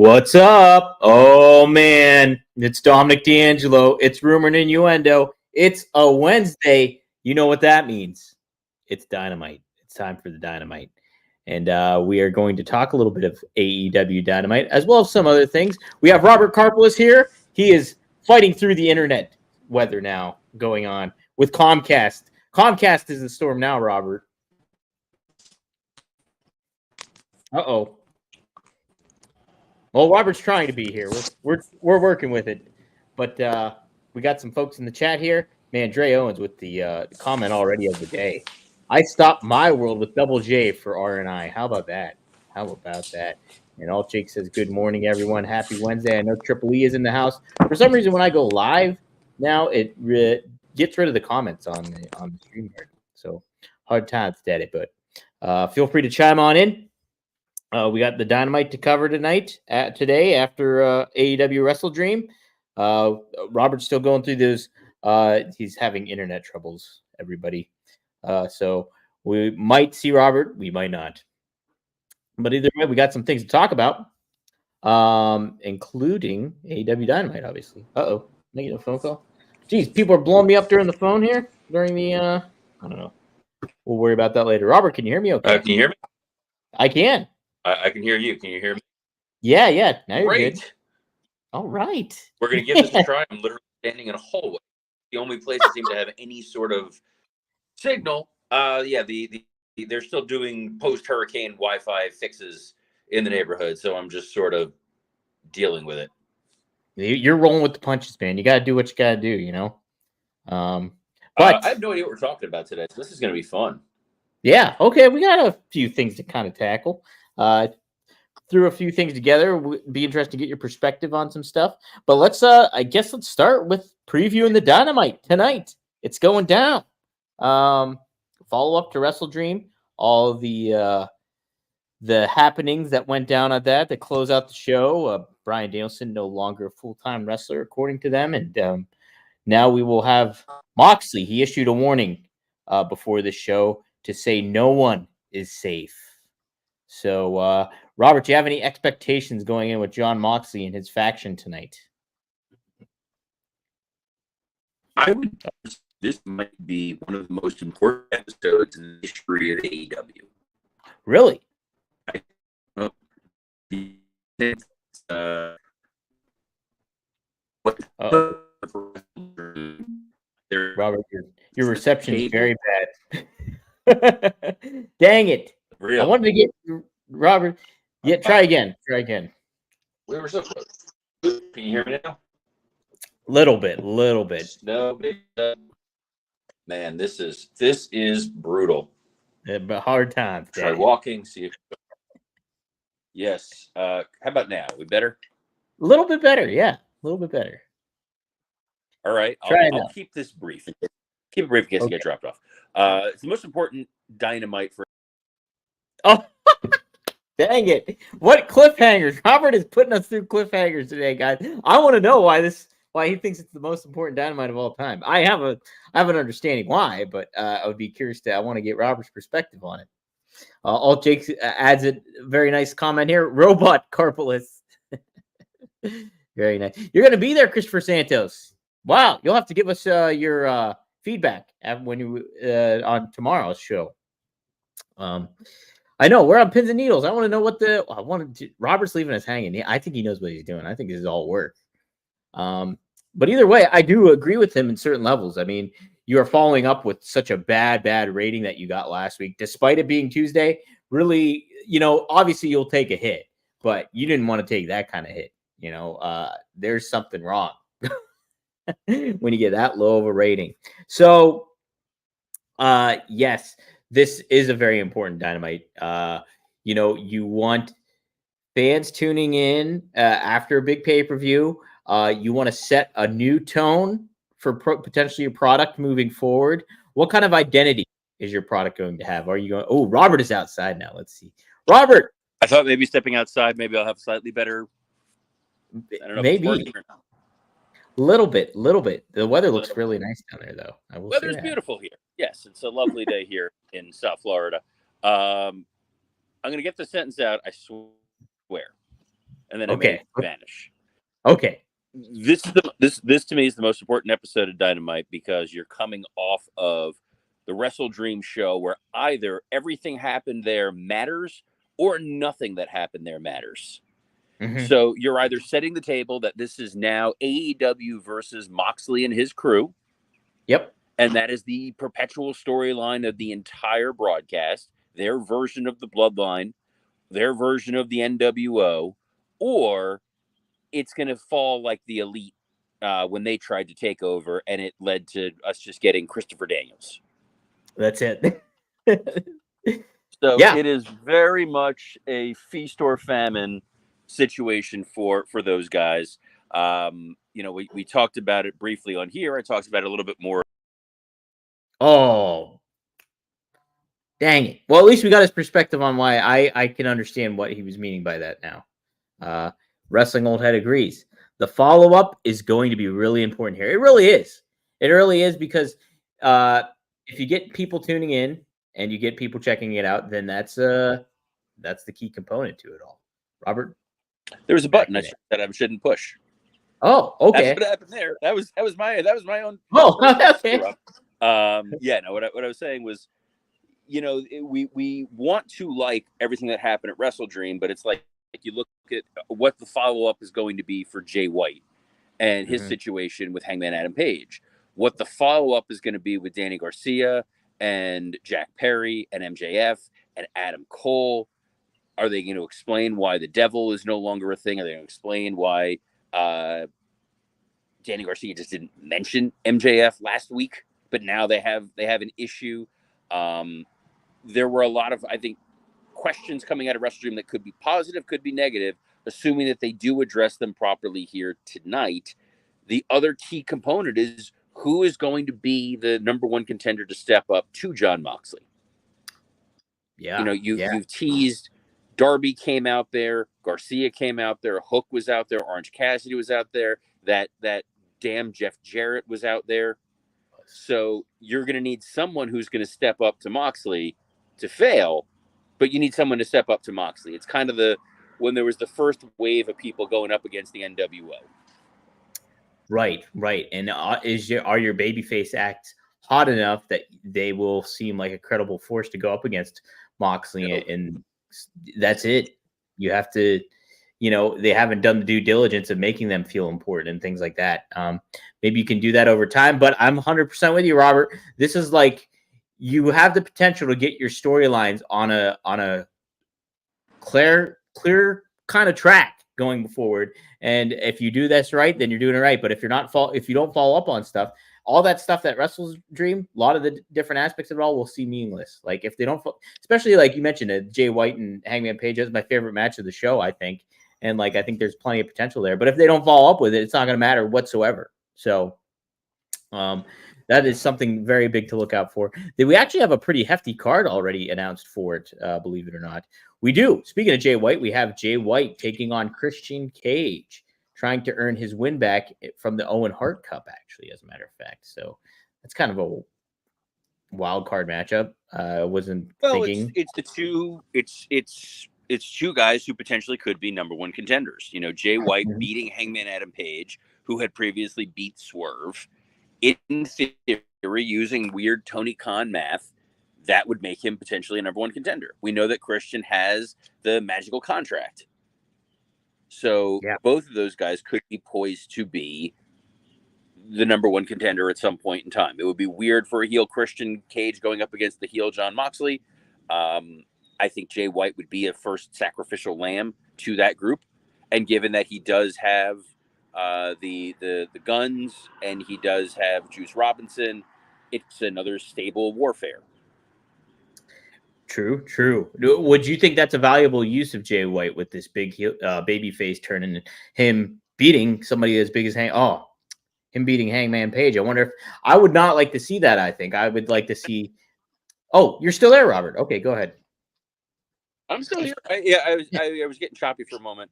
What's up? Oh, man. It's Dominic D'Angelo. It's Rumor and Innuendo. It's a Wednesday. You know what that means. It's Dynamite. It's time for the Dynamite. And we are going to talk a little bit of AEW Dynamite, as well as some other things. We have Robert Karpelis here. He is fighting through the internet weather now going on with Comcast. Comcast is in the storm now, Robert. Uh-oh. Well, Robert's trying to be here. We're working with it, but we got some folks in the chat here. Man, Dre Owens with the comment already of the day. I stopped my world with double J for R&I. How about that? How about that? And All Jake says, "Good morning, everyone. Happy Wednesday." I know Triple E is in the house. For some reason, when I go live now, it gets rid of the comments on the stream here. So hard times to edit, but feel free to chime on in. We got the Dynamite to cover today after AEW WrestleDream. Robert's still going through those. He's having internet troubles, everybody. So we might see Robert. We might not. But either way, we got some things to talk about, including AEW Dynamite, obviously. Uh-oh. Making a phone call. Geez, people are blowing me up during the phone here. During the, I don't know. We'll worry about that later. Robert, can you hear me okay? Can you hear me? I can. I can hear you. Can you hear me? Yeah. Now you're Great. good. All right. We're going to give this a try. I'm literally standing in a hallway. The only place that seems to have any sort of signal. They're still doing post-hurricane Wi-Fi fixes in the neighborhood, so I'm just sort of dealing with it. You're rolling with the punches, man. You got to do what you got to do, you know? But I have no idea what we're talking about today, so this is going to be fun. Yeah, okay. We got a few things to kind of tackle. Threw a few things together. Would be interested to get your perspective on some stuff. But let's start with previewing the Dynamite tonight. It's going down. Follow up to WrestleDream. All the happenings that went down at that to close out the show. Bryan Danielson no longer a full-time wrestler, according to them, and now we will have Moxley. He issued a warning before the show to say no one is safe. So, Robert, do you have any expectations going in with Jon Moxley and his faction tonight? This might be one of the most important episodes in the history of AEW. Really? Robert, your reception is very bad. Dang it. Real. I wanted to get Robert. Yeah, try again. We were so close. Can you hear me now? Little bit. No big. Man, this is brutal. But hard times. Try walking. See if. Yes. How about now? We better? A little bit better. Yeah, a little bit better. All right. I'll keep this brief. Keep it brief in case I get dropped off. It's the most important Dynamite for. Oh, dang it. What cliffhangers? Robert is putting us through cliffhangers today, guys. I want to know why he thinks it's the most important Dynamite of all time. I have an understanding why, but I would be curious I want to get Robert's perspective on it. All Jake adds a very nice comment here. Robot Karpelis. Very nice. You're going to be there, Christopher Santos. Wow. You'll have to give us your feedback when you on tomorrow's show. I know we're on pins and needles. I want to know Robert's leaving us hanging. I think he knows what he's doing. I think this is all work. But either way, I do agree with him in certain levels. I mean, you are following up with such a bad rating that you got last week, despite it being Tuesday. Really, obviously you'll take a hit, but you didn't want to take that kind of hit. There's something wrong when you get that low of a rating. So, yes. This is a very important Dynamite. You want fans tuning in after a big pay-per-view. You want to set a new tone for potentially your product moving forward. What kind of identity is your product going to have? Are you going? Oh, Robert is outside now. Let's see. Robert. I thought maybe stepping outside, maybe I'll have slightly better. I don't know. Maybe. Little bit. The weather looks really nice down there, though. Weather's beautiful here. Yes, it's a lovely day here in South Florida. I'm going to get the sentence out, I swear. and then it may Okay. vanish. Okay. This to me is the most important episode of Dynamite because you're coming off of the WrestleDream show where either everything happened there matters or nothing that happened there matters. Mhm. So you're either setting the table that this is now AEW versus Moxley and his crew, Yep. and that is the perpetual storyline of the entire broadcast, their version of the Bloodline, their version of the NWO, or it's going to fall like the Elite when they tried to take over, and it led to us just getting Christopher Daniels. That's it. So Yeah. it is very much a feast or famine situation for those guys. We talked about it briefly on here. I talked about it a little bit more. Oh, dang it. Well, at least we got his perspective on why I can understand what he was meaning by that now. Wrestling Old Head agrees. The follow-up is going to be really important here. It really is. It really is because if you get people tuning in and you get people checking it out, then that's the key component to it all. Robert? There was a button that I shouldn't push. Oh, okay. That's what happened there. That was my own. Oh, okay. What I was saying was, we want to like everything that happened at WrestleDream, but it's like you look at what the follow up is going to be for Jay White and his situation with Hangman Adam Page. What the follow up is going to be with Danny Garcia and Jack Perry and MJF and Adam Cole. Are they going to explain why the devil is no longer a thing? Are they going to explain why Danny Garcia just didn't mention MJF last week, but now they have an issue? There were a lot of, I think, questions coming out of WrestleDream that could be positive, could be negative, assuming that they do address them properly here tonight. The other key component is who is going to be the number one contender to step up to Jon Moxley. Yeah. You've teased. Darby came out there. Garcia came out there. Hook was out there. Orange Cassidy was out there. That damn Jeff Jarrett was out there. So you're going to need someone who's going to step up to Moxley to fail, but you need someone to step up to Moxley. It's kind of when there was the first wave of people going up against the NWO. Right. And are your babyface acts hot enough that they will seem like a credible force to go up against Moxley? And that's it. You have to, they haven't done the due diligence of making them feel important and things like that. Maybe you can do that over time, but I'm 100% with you, Robert. This is like, you have the potential to get your storylines on a clear kind of track going forward. And if you do this right, then you're doing it right. But if you don't follow up on stuff, all that stuff that WrestleDream, a lot of the different aspects of it all will seem meaningless. Like if they don't, especially like you mentioned, Jay White and Hangman Page is my favorite match of the show, I think. And like, I think there's plenty of potential there, but if they don't follow up with it, it's not going to matter whatsoever. So, that is something very big to look out for. We actually have a pretty hefty card already announced for it, believe it or not. We do. Speaking of Jay White, we have Jay White taking on Christian Cage, trying to earn his win back from the Owen Hart Cup, actually, as a matter of fact. So that's kind of a wild card matchup. Wasn't thinking. It's two guys who potentially could be number one contenders. Jay White beating Hangman Adam Page, who had previously beat Swerve. In theory, using weird Tony Khan math, that would make him potentially a number one contender. We know that Christian has the magical contract. So both of those guys could be poised to be the number one contender at some point in time. It would be weird for a heel Christian Cage going up against the heel Jon Moxley. I think Jay White would be a first sacrificial lamb to that group. And given that he does have the guns and he does have Juice Robinson, it's another stable warfare. True. Would you think that's a valuable use of Jay White with this big baby face turn and him beating somebody as big as him beating Hangman Page? I wonder if I would not like to see that. I think I would like to see. Oh, you're still there, Robert. Okay, go ahead. I'm still here. I was getting choppy for a moment.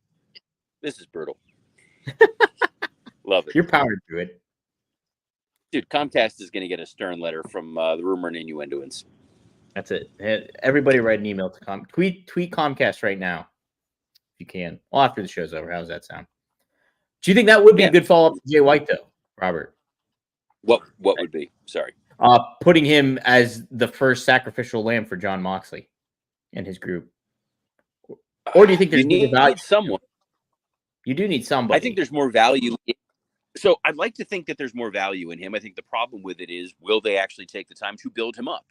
This is brutal. Love it. You're powered through it. Dude, Comcast is going to get a stern letter from the rumor and innuendoans. That's it. Everybody write an email to tweet Comcast right now you can. Well, after the show's over. How does that sound? Do you think that would be a good follow-up to Jay White, though, Robert? What would be? Sorry. Putting him as the first sacrificial lamb for Jon Moxley and his group. Or do you think there's more value? Someone. You do need somebody. I think there's more value. So I'd like to think that there's more value in him. I think the problem with it is, will they actually take the time to build him up?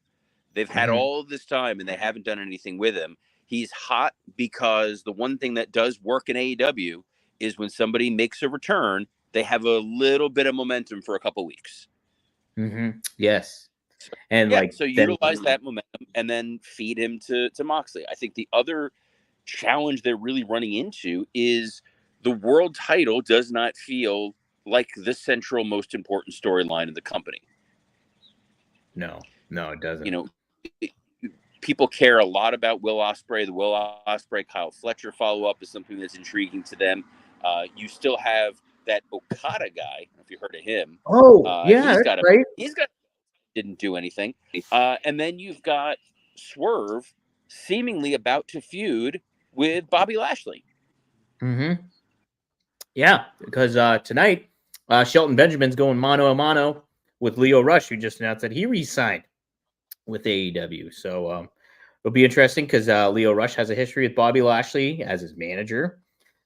They've had all this time and they haven't done anything with him. He's hot because the one thing that does work in AEW is when somebody makes a return, they have a little bit of momentum for a couple weeks. Yes. And so utilize that momentum and then feed him to Moxley. I think the other challenge they're really running into is the world title does not feel like the central most important storyline of the company. No, it doesn't. You know, people care a lot about Will Ospreay. The Will Ospreay Kyle Fletcher follow-up is something that's intriguing to them. You still have that Okada guy. I don't know if you heard of him. He's got didn't do anything. And then you've got Swerve seemingly about to feud with Bobby Lashley. Yeah, because tonight Shelton Benjamin's going mano a mano with Lio Rush, who just announced that he re-signed with AEW. So it'll be interesting because Lio Rush has a history with Bobby Lashley as his manager.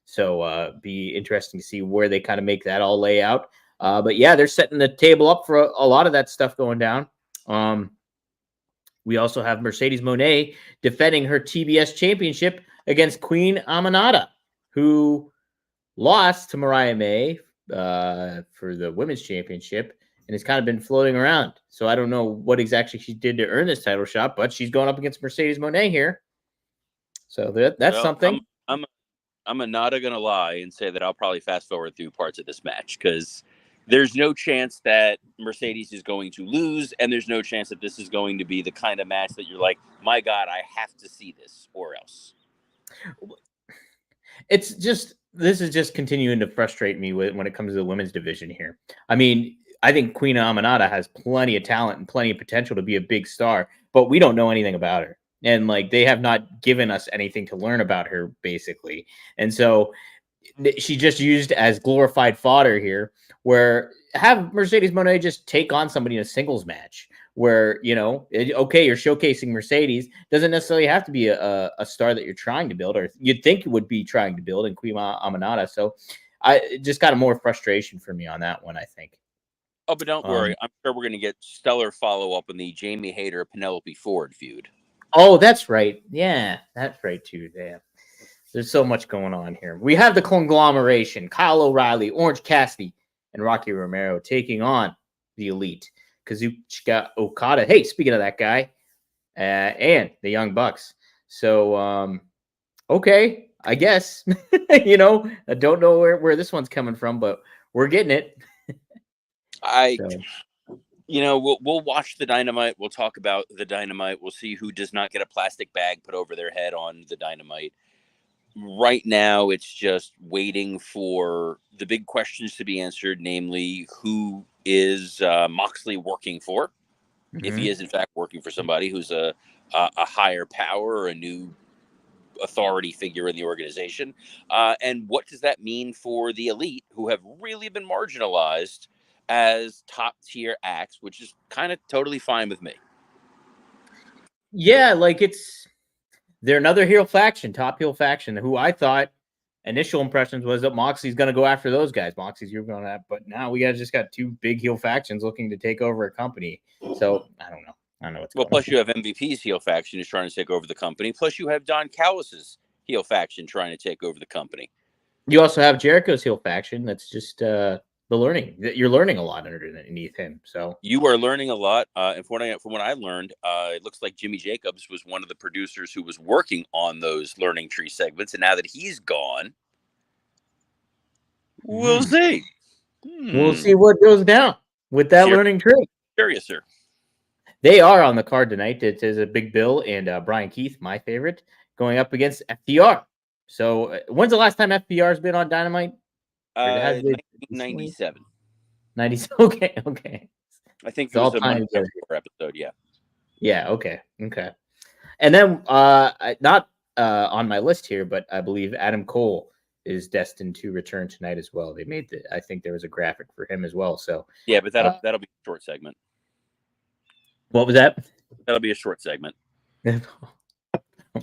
So be interesting to see where they kind of make that all lay out. But yeah, they're setting the table up for a lot of that stuff going down. We also have Mercedes Moné defending her TBS championship against Queen Aminata, who lost to Mariah May for the women's championship and has kind of been floating around. So I don't know what exactly she did to earn this title shot, but she's going up against Mercedes Moné here. So that's something. I'm not going to lie and say that I'll probably fast forward through parts of this match because there's no chance that Mercedes is going to lose, and there's no chance that this is going to be the kind of match that you're like, my God, I have to see this or else. This is just continuing to frustrate me when it comes to the women's division here. I mean, I think Queen Aminata has plenty of talent and plenty of potential to be a big star, but we don't know anything about her. And they have not given us anything to learn about her, basically. And so she just used as glorified fodder here, where have Mercedes Moné just take on somebody in a singles match where, okay, you're showcasing Mercedes. Doesn't necessarily have to be a star that you're trying to build, or you'd think you would be trying to build in Queen Aminata. So I just got more frustration for me on that one, I think. Oh, but don't worry. I'm sure we're going to get stellar follow-up in the Jamie Hayter Penelope Ford feud. Oh, that's right. Yeah, that's right, too. Damn. There's so much going on here. We have the conglomeration, Kyle O'Reilly, Orange Cassidy, and Rocky Romero taking on the Elite, Kazuchika Okada. Hey, speaking of that guy, and the Young Bucks. So, okay, I guess. I don't know where this one's coming from, but we're getting it. We'll watch the Dynamite. We'll talk about the Dynamite. We'll see who does not get a plastic bag put over their head on the Dynamite. Right now, it's just waiting for the big questions to be answered, namely, who is Moxley working for? If he is, in fact, working for somebody who's a higher power or a new authority figure in the organization. And what does that mean for the Elite, who have really been marginalized as top-tier acts, which is kind of totally fine with me. Yeah, they're another heel faction, top heel faction, who I thought initial impressions was that Moxley's going to go after those guys. Moxley's you're going to, but now we just got two big heel factions looking to take over a company. So I don't know what's going on. Plus you have MVP's heel faction is trying to take over the company. Plus you have Don Callis's heel faction trying to take over the company. You also have Jericho's heel faction. That's just the learning. You're learning a lot underneath him. So you are learning a lot. And from what I learned, it looks like Jimmy Jacobs was one of the producers who was working on those learning tree segments. And now that he's gone, we'll see. We'll see what goes down with that learning tree. Curious, sir. They are on the card tonight. It is a Big Bill and Brian Keith, my favorite, going up against FTR. So when's the last time FTR has been on Dynamite? 1997. 90. Okay. I think it was a Monday episode. Yeah. Yeah. Okay. And then not on my list here, but I believe Adam Cole is destined to return tonight as well. They made I think there was a graphic for him as well. So Yeah, but that'll be a short segment. what was that? That'll be a short segment. Oh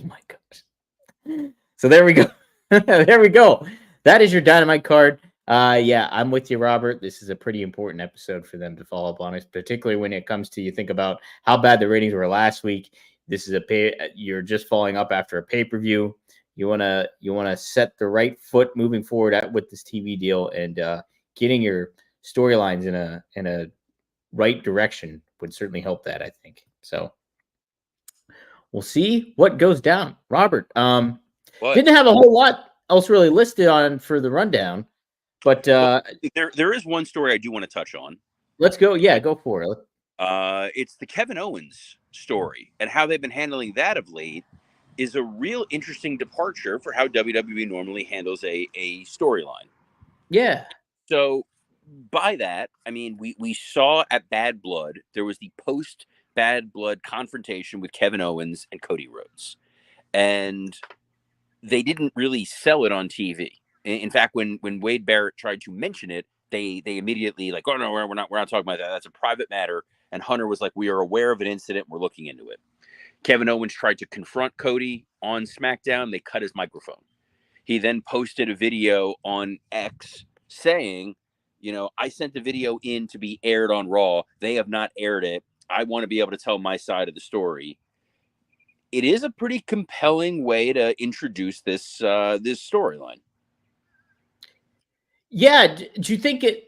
my gosh. So there we go. There we go. That is your Dynamite card. Yeah, I'm with you, Robert. This is a pretty important episode for them to follow up on, particularly when it comes to, you think about how bad the ratings were last week. This is you're just following up after a pay-per-view. You wanna set the right foot moving forward with this TV deal, and getting your storylines in a right direction would certainly help that, I think. So we'll see what goes down. Robert, didn't have a whole lot else really listed on for the rundown, but there is one story I do want to touch on. Let's go. Yeah, go for it. It's the Kevin Owens story, and how they've been handling that of late is a real interesting departure for how WWE normally handles a storyline. Yeah. So by that, I mean, we saw at Bad Blood, there was the post Bad Blood confrontation with Kevin Owens and Cody Rhodes, and they didn't really sell it on TV. In fact, when Wade Barrett tried to mention it, they immediately like, oh no, we're not talking about that. That's a private matter. And Hunter was like, we are aware of an incident. We're looking into it. Kevin Owens tried to confront Cody on SmackDown. They cut his microphone. He then posted a video on X saying, I sent the video in to be aired on Raw. They have not aired it. I want to be able to tell my side of the story. It is a pretty compelling way to introduce this storyline. Yeah. Do you think it,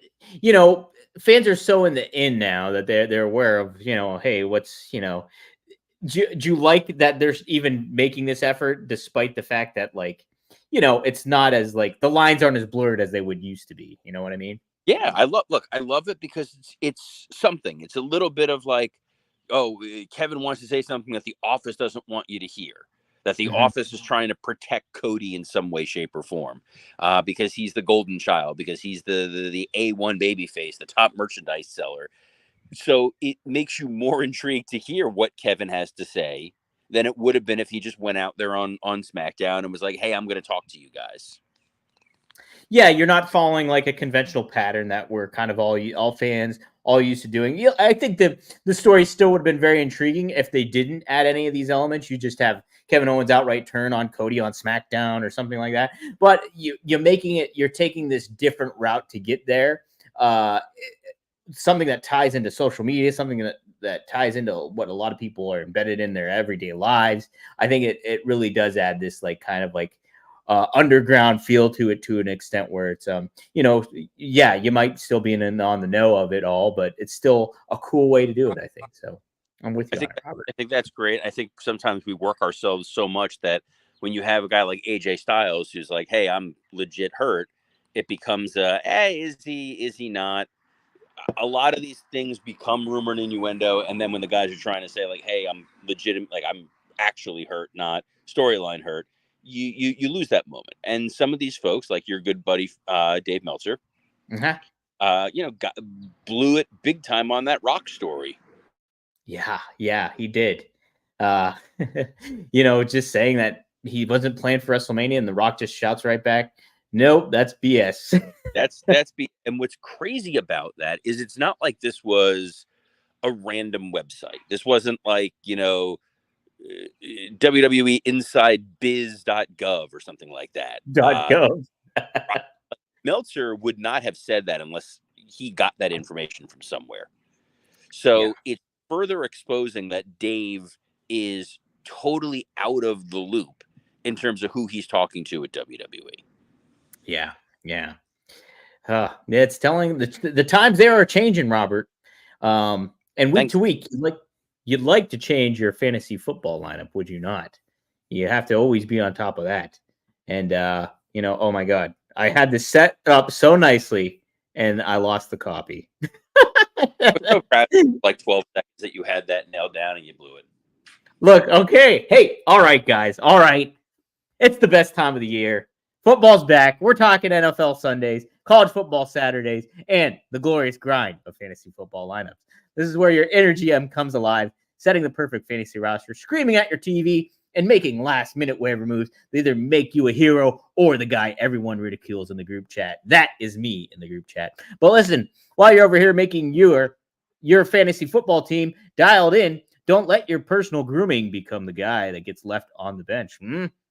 fans are so in now that they're aware of, hey, what's, do you like that they're even making this effort despite the fact that, like, it's not as, like, the lines aren't as blurred as they would used to be. You know what I mean? Yeah, I love it because it's something. It's a little bit of like, oh, Kevin wants to say something that the office doesn't want you to hear. That the office is trying to protect Cody in some way, shape, or form, because he's the golden child, because he's the A1 babyface, the top merchandise seller. So it makes you more intrigued to hear what Kevin has to say than it would have been if he just went out there on SmackDown and was like, hey, I'm going to talk to you guys. Yeah, you're not following like a conventional pattern that we're kind of all fans all used to doing. Yeah, I think the story still would have been very intriguing if they didn't add any of these elements. You just have Kevin Owens outright turn on Cody on SmackDown or something like that. But you're taking this different route to get there. Something that ties into social media, something that ties into what a lot of people are embedded in their everyday lives. I think it really does add this like kind of like underground feel to it to an extent where it's yeah, you might still be on the know of it all, but it's still a cool way to do it, I think. So I'm with you. I think that's great. I think sometimes we work ourselves so much that when you have a guy like AJ Styles who's like, hey, I'm legit hurt, it becomes hey, is he not? A lot of these things become rumor and innuendo, and then when the guys are trying to say like, hey, I'm legitimate, like I'm actually hurt, not storyline hurt, you lose that moment. And some of these folks, like your good buddy Dave Meltzer, blew it big time on that Rock story. Yeah, he did. Just saying that he wasn't playing for WrestleMania, and The Rock just shouts right back, nope, that's BS. that's and what's crazy about that is it's not like this was a random website. This wasn't like, WWE InsideBiz.gov or something like that. .gov. Meltzer would not have said that unless he got that information from somewhere. So it's further exposing that Dave is totally out of the loop in terms of who he's talking to at WWE. Yeah. It's telling the times there are changing, Robert. And week to week, you'd like to change your fantasy football lineup, would you not? You have to always be on top of that. And oh my God, I had this set up so nicely, and I lost the copy. So proud, like 12 seconds that you had that nailed down and you blew it. Look, okay, hey, all right, guys, all right. It's the best time of the year. Football's back. We're talking NFL Sundays, college football Saturdays, and the glorious grind of fantasy football lineups. This is where your inner GM comes alive, setting the perfect fantasy roster, screaming at your TV, and making last-minute waiver moves that either make you a hero or the guy everyone ridicules in the group chat. That is me in the group chat. But listen, while you're over here making your fantasy football team dialed in, don't let your personal grooming become the guy that gets left on the bench.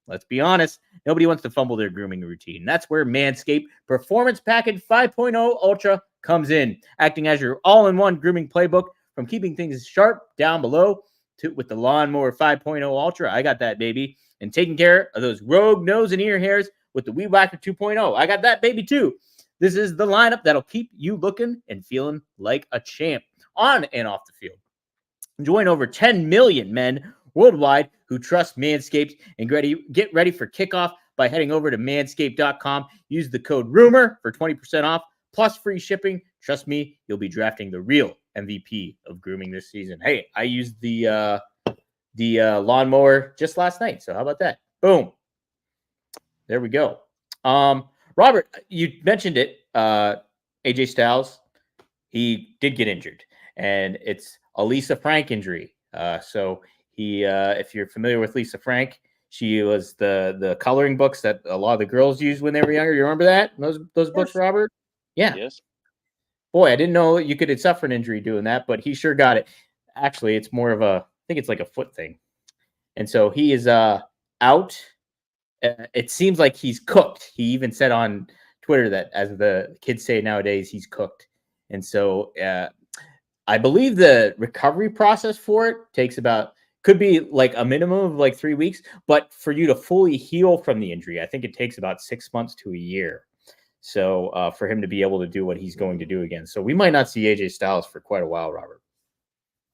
Let's be honest. Nobody wants to fumble their grooming routine. That's where Manscaped Performance Package 5.0 Ultra comes in, acting as your all-in-one grooming playbook from keeping things sharp down below with the Lawnmower 5.0 Ultra. I got that, baby. And taking care of those rogue nose and ear hairs with the Weed Whacker 2.0. I got that, baby, too. This is the lineup that'll keep you looking and feeling like a champ on and off the field. Join over 10 million men worldwide who trust Manscaped and get ready for kickoff by heading over to manscaped.com. Use the code RUMOR for 20% off plus free shipping. Trust me, you'll be drafting the real MVP of grooming this season. Hey, I used the lawnmower just last night. So how about that? Boom. There we go. Robert, you mentioned it. AJ Styles, he did get injured, and it's a Lisa Frank injury. So he, if you're familiar with Lisa Frank, she was the coloring books that a lot of the girls used when they were younger. You remember that? Those books, Robert? Yeah. Yes. Boy, I didn't know you could suffer an injury doing that, but he sure got it. Actually, it's more of I think it's like a foot thing. And so he is out. It seems like he's cooked. He even said on Twitter that, as the kids say nowadays, he's cooked. And so I believe the recovery process for it could be like a minimum of like 3 weeks, but for you to fully heal from the injury, I think it takes about 6 months to a year. So for him to be able to do what he's going to do again. So we might not see AJ Styles for quite a while, Robert.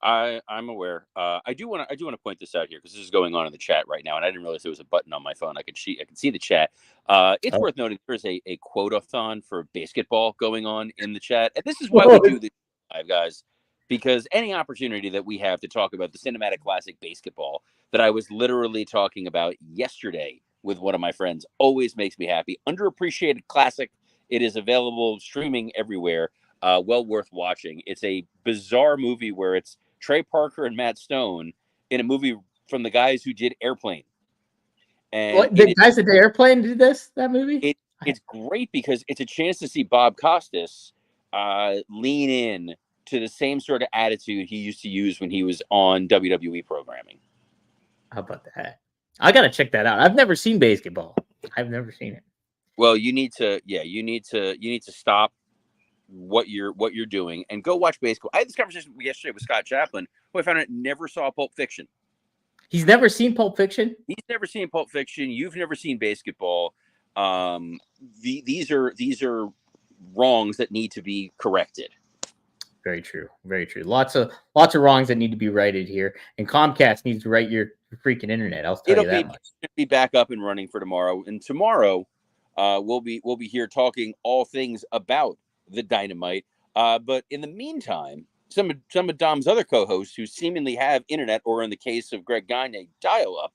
I'm aware. I do want to point this out here because this is going on in the chat right now, and I didn't realize there was a button on my phone. I could see the chat. It's worth noting there's a quote-a-thon for basketball going on in the chat, and this is why we do this live, guys. Because any opportunity that we have to talk about the Cinematic Classic basketball that I was literally talking about yesterday with one of my friends always makes me happy. Underappreciated classic. It is available streaming everywhere. Well worth watching. It's a bizarre movie where it's Trey Parker and Matt Stone in a movie from the guys who did Airplane. And the guys that did Airplane did that movie? It's great because it's a chance to see Bob Costas lean in to the same sort of attitude he used to use when he was on WWE programming. How about that? I got to check that out. I've never seen basketball. I've never seen it. Well, you need to stop what you're doing and go watch basketball. I had this conversation yesterday with Scott Chaplin, who I found out never saw Pulp Fiction. He's never seen Pulp Fiction? He's never seen Pulp Fiction. You've never seen basketball. These are wrongs that need to be corrected. Very true. Very true. Lots of wrongs that need to be righted here. And Comcast needs to right your freaking internet. I'll tell you that much. It'll be back up and running for tomorrow. And tomorrow, we'll be here talking all things about the Dynamite. But in the meantime, some of Dom's other co-hosts who seemingly have internet, or in the case of Greg Gagne, dial-up,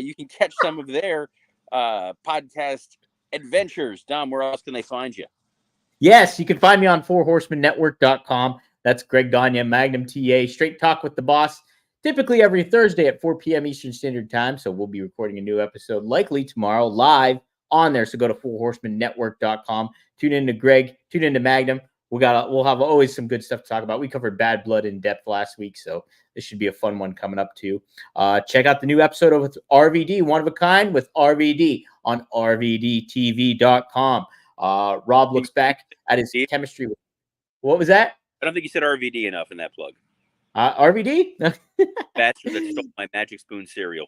you can catch some of their podcast adventures. Dom, where else can they find you? Yes, you can find me on fourhorsemanetwork.com. That's Greg Gagne, Magnum TA, Straight Talk with the Boss, typically every Thursday at 4 p.m. Eastern Standard Time. So we'll be recording a new episode likely tomorrow live on there. So go to fourhorsemanetwork.com. Tune in to Greg, tune in to Magnum. We'll have always some good stuff to talk about. We covered Bad Blood in depth last week, so this should be a fun one coming up too. Check out the new episode of RVD, One of a Kind with RVD on rvdtv.com. Rob looks back at his chemistry. What was that? I don't think you said RVD enough in that plug. RVD? Bastard that stole my Magic Spoon cereal.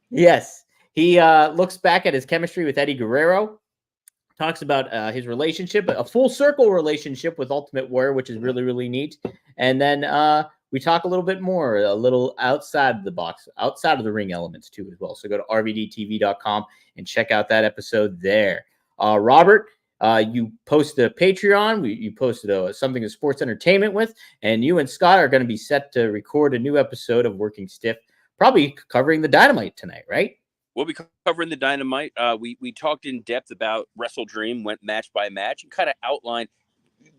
Yes. He looks back at his chemistry with Eddie Guerrero. Talks about his relationship, a full circle relationship with Ultimate Warrior, which is really, really neat. And then we talk a little bit more, a little outside of the box, outside of the ring elements too as well. So go to rvdtv.com and check out that episode there. Robert, you posted a Patreon. You posted something of sports entertainment with, and you and Scott are going to be set to record a new episode of Working Stiff, probably covering the Dynamite tonight, right? We'll be covering the Dynamite. We talked in depth about WrestleDream, went match by match, and kind of outlined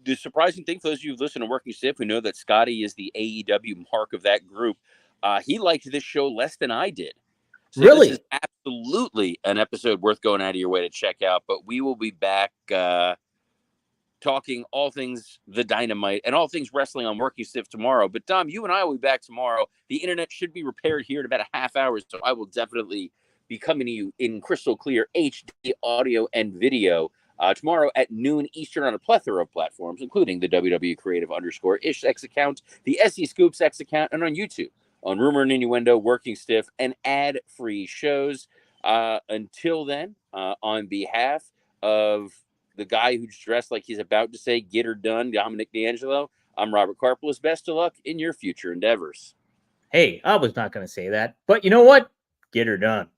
the surprising thing for those of you who listen to Working Stiff, who know that Scotty is the AEW mark of that group. He liked this show less than I did. So this Really? is absolutely an episode worth going out of your way to check out. But we will be back talking all things the Dynamite and all things wrestling on Working Stiff tomorrow. But Dom, you and I will be back tomorrow. The internet should be repaired here in about a half hour, so I will definitely be coming to you in crystal clear HD audio and video tomorrow at noon Eastern on a plethora of platforms, including the WWE Creative _ish X account, the SE Scoops X account, and on YouTube on Rumor and Innuendo, Working Stiff, and ad-free shows. Until then, on behalf of the guy who's dressed like he's about to say "get her done," Dominic D'Angelo, I'm Robert Karpelis. Best of luck in your future endeavors. Hey, I was not going to say that, but you know what? Get her done.